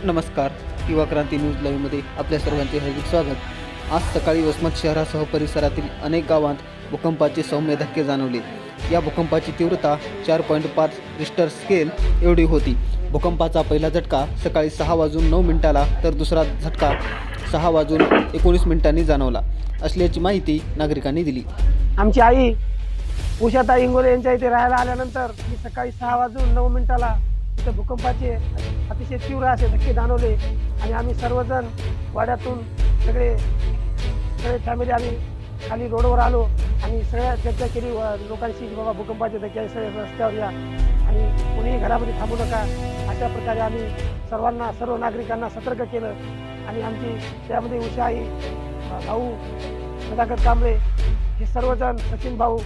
नमस्कार. युवा क्रांती न्यूज लाईव्हमध्ये आपल्या सर्वांचे हार्दिक स्वागत. आज सकाळी वसमत शहरासह परिसरातील अनेक गावांत भूकंपाचे सौम्य धक्के जाणवले. या भूकंपाची तीव्रता 4.5 रिश्टर स्केल एवढी होती. भूकंपाचा पहिला झटका सकाळी 6:09 तर दुसरा झटका 6:19 जाणवला असल्याची माहिती नागरिकांनी दिली. आमची आई उषाताई इंगोले यांच्या इथे राहायला आल्यानंतर मी सकाळी 6:09 इथे भूकंपाचे अतिशय तीव्र असे धक्के जाणवले आणि आम्ही सर्वजण वाड्यातून सगळे फॅमिली आम्ही खाली रोडवर आलो आणि सगळ्या चर्चा केली लोकांशी की बाबा भूकंपाचे धक्के सगळे रस्त्यावर या आणि कोणीही घरामध्ये थांबू नका. अशा प्रकारे आम्ही सर्व नागरिकांना सतर्क केलं आणि आमची त्यामध्ये उषा आई, भाऊ सदाकत कांबळे हे सर्वजण, सचिन भाऊ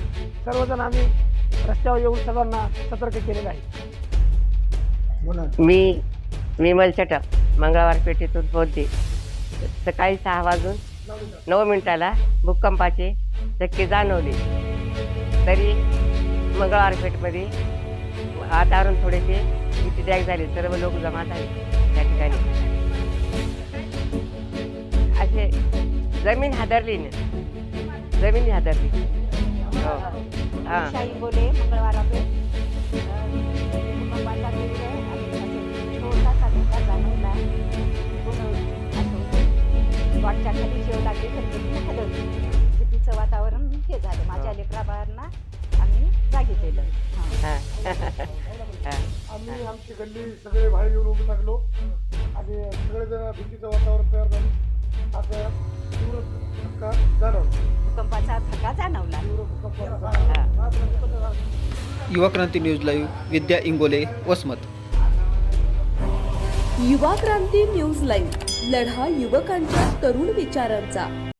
सर्वजण आम्ही रस्त्यावर येऊन सर्वांना सतर्क केलेलं आहे. मी विमल चटक मंगळवार पेठेतून बोलते. सकाळी 6:09 भूकंपाचे धक्के जाणवले. तरी मंगळवार पेठमध्ये वातावरण थोडेसे भीतीदायक झाले. सर्व लोक जमा झाले त्या ठिकाणी. असे जमीन हादरली ना, जमीन हादरली. हो हां बोले मंगळवार वाटच्या खाली शेव लागली तर हलवली. भीतीचं वातावरण हे झालं. माझ्या लेकराबाळांना आम्ही जागी केलं. आम्ही आमची गल्ली सगळे बाहेर येऊन उभे लागलो आणि सगळेजण भीतीचं वातावरण तयार झालं. आता तीव्र धक्का जाणवला, भूकंपाचा धक्का जाणवला. युवा क्रांती न्यूज लाईव्ह, विद्या इंगोले, वसमत. युवा क्रांती न्यूज लाईव्ह, लढा युवकांच्या तरुण विचारांचा.